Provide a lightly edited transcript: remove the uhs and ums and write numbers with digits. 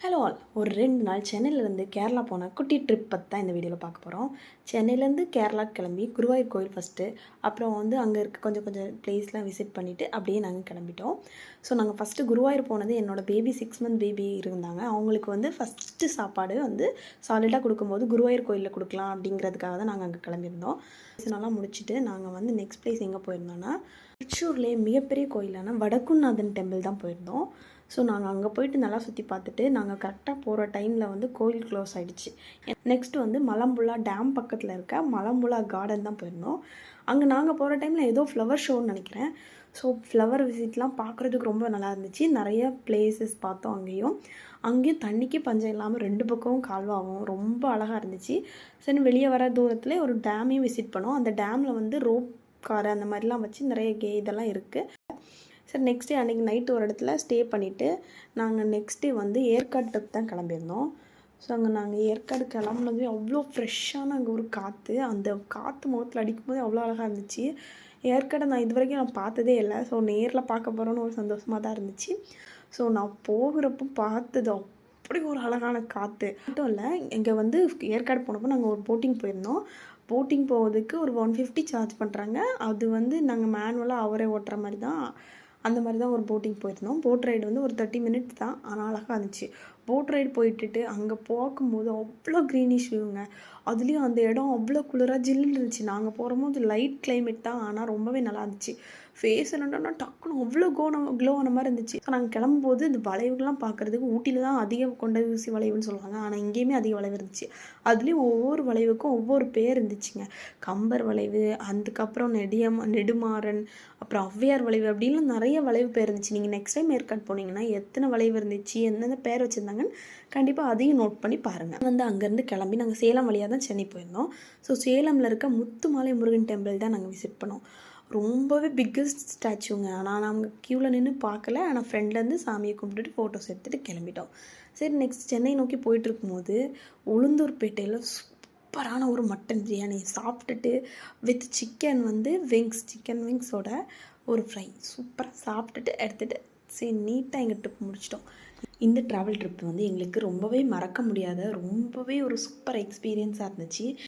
Hello all. ஒரு 2 நாள் சென்னையிலேருந்து கேரளா போன குட்டி ட்ரிப் பற்றி தான் இந்த வீடியோவில் பார்க்க போகிறோம். சென்னையிலேருந்து கேரளா கிளம்பி குருவாயூர் கோயில் ஃபஸ்ட்டு, அப்புறம் வந்து அங்கே இருக்க கொஞ்சம் கொஞ்சம் ப்ளேஸ்லாம் விசிட் பண்ணிவிட்டு அப்படியே நாங்கள் கிளம்பிட்டோம். ஸோ நாங்கள் ஃபஸ்ட்டு குருவாயூர் போனது என்னோடய பேபி 6 மந்த் பேபி இருந்தாங்க. அவங்களுக்கு வந்து ஃபஸ்ட்டு சாப்பாடு வந்து சாலிடாக கொடுக்கும்போது குருவாயூர் கோயிலில் கொடுக்கலாம் அப்படிங்கிறதுக்காக தான் நாங்கள் அங்கே கிளம்பியிருந்தோம். நல்லா முடிச்சுட்டு நாங்கள் வந்து நெக்ஸ்ட் ப்ளேஸ் எங்கே போயிருந்தோன்னா, திருச்சூர்லேயே மிகப்பெரிய கோயிலான வடக்குநாதன் டெம்பிள் தான் போயிருந்தோம். ஸோ நாங்கள் அங்கே போயிட்டு நல்லா சுற்றி பார்த்துட்டு நாங்கள் கரெக்டாக போகிற டைமில் வந்து கோயில் க்ளோஸ் ஆகிடுச்சு. நெக்ஸ்ட் வந்து மலம்புழா டேம் பக்கத்தில் இருக்க மலம்புழா கார்டன் தான் போயிருந்தோம். அங்கே நாங்கள் போகிற டைமில் ஏதோ ஃப்ளவர் ஷோன்னு நினைக்கிறேன். ஸோ ஃப்ளவர் விசிட்லாம் பார்க்குறதுக்கு ரொம்ப நல்லா இருந்துச்சு. நிறைய பிளேசஸ் பார்த்தோம். அங்கேயும் தண்ணிக்கு பஞ்சம் இல்லாமல் 2 பக்கமும் கால்வாகும் ரொம்ப அழகாக இருந்துச்சு. சரி, வெளியே வர தூரத்தில் ஒரு டேமையும் விசிட் பண்ணோம். அந்த டேமில் வந்து ரோப் கார் அந்த மாதிரிலாம் வச்சு நிறைய இதெல்லாம் இருக்குது. சரி, நெக்ஸ்ட் டே அன்றைக்கி நைட்டு ஒரு இடத்துல ஸ்டே பண்ணிவிட்டு நாங்கள் நெக்ஸ்ட் டே வந்து ஏற்காட்டுக்கு தான் கிளம்பியிருந்தோம். ஸோ அங்கே நாங்கள் ஏற்காடு கிளம்புனதுமே அவ்வளோ ஃப்ரெஷ்ஷான அங்கே ஒரு காற்று, அந்த காற்று முகத்தில் அடிக்கும்போது அவ்வளோ அழகாக இருந்துச்சு. ஏற்காடை நான் இது வரைக்கும் நான் பார்த்ததே இல்லை. ஸோ நேரில் பார்க்க போகிறோன்னு ஒரு சந்தோஷமாக தான் இருந்துச்சு. ஸோ நான் போகிறப்போ பார்த்தது அப்படி ஒரு அழகான காற்று மட்டும் இல்லை. இங்கே வந்து ஏற்காடு போனப்போ நாங்கள் ஒரு போட்டிங் போயிருந்தோம். போட்டிங் போகிறதுக்கு ஒரு 150 சார்ஜ் பண்ணுறாங்க. அது வந்து நாங்கள் மேனுவலாக அவரே ஓட்டுற மாதிரி தான், அந்த மாதிரி தான் ஒரு போட்டிங் போயிருந்தோம். போட் ரைடு வந்து ஒரு 30 மினிட்ஸ் தான், ஆனால் அழகாக இருந்துச்சு. போட் ரைடு போயிட்டுட்டு அங்கே பார்க்கும்போது அவ்வளோ க்ரீனிஷ் வியூங்க. அதுலேயும் அந்த இடம் அவ்வளோ குளிராக ஜில்லுன்னு இருந்துச்சு. நாங்கள் போகும்போது லைட் கிளைமேட் தான், ஆனால் ரொம்பவே நல்லா இருந்துச்சு. ஃபேஸ் என்னன்னா டக்குன்னு அவ்வளோ க்ளோ ஆன மாதிரி இருந்துச்சு. ஸோ நாங்கள் கிளம்பும்போது இந்த வளைவுகள்லாம் பார்க்குறதுக்கு ஊட்டியில் தான் அதிக கொண்ட ஊசி வளைவுன்னு சொல்லுவாங்க, ஆனால் இங்கேயுமே அதிக வளைவு இருந்துச்சு. அதுலேயும் ஒவ்வொரு வளைவுக்கும் ஒவ்வொரு பேர் இருந்துச்சுங்க. கம்பர் வளைவு, அதுக்கப்புறம் நெடுமாறன், அப்புறம் ஔவையார் வளைவு அப்படின்லாம் நிறைய வளைவு பேர் இருந்துச்சு. நீங்கள் நெக்ஸ்ட் டைம் ஏற்காடு போனீங்கன்னா எத்தனை வளைவு இருந்துச்சு, எந்தெந்த பேர் வச்சுருந்தாங்கன்னு கண்டிப்பாக அதையும் நோட் பண்ணி பாருங்கள். வந்து அங்கேருந்து கிளம்பி நாங்கள் சேலம் வழியாக தான் சென்னை போயிருந்தோம். ஸோ சேலமில் இருக்க முத்துமாலை முருகன் டெம்பிள் தான் நாங்கள் விசிட் பண்ணோம். ரொம்பவே பிக்கஸ்ட் ஸ்டாச்சுங்க. ஆனால் நாங்கள் க்யூவில் நின்று பார்க்கல, ஆனால் ஃப்ரெண்ட்லேருந்து சாமியை கும்பிட்டுட்டு ஃபோட்டோஸ் எடுத்துகிட்டு கிளம்பிட்டோம். சரி, நெக்ஸ்ட் சென்னை நோக்கி போயிட்டுருக்கும்போது உளுந்தூர்பேட்டையில் சூப்பரான ஒரு மட்டன் பிரியாணி சாப்பிட்டுட்டு வித் சிக்கன் வந்து சிக்கன் விங்ஸோட ஒரு ஃப்ரை சூப்பராக சாப்பிட்டுட்டு எடுத்துகிட்டு சரி நீட்டாக எங்கள் ட்ரிப் முடிச்சிட்டோம். இந்த ட்ராவல் ட்ரிப் வந்து எங்களுக்கு ரொம்பவே மறக்க முடியாத ரொம்பவே ஒரு சூப்பர் எக்ஸ்பீரியன்ஸாக இருந்துச்சு.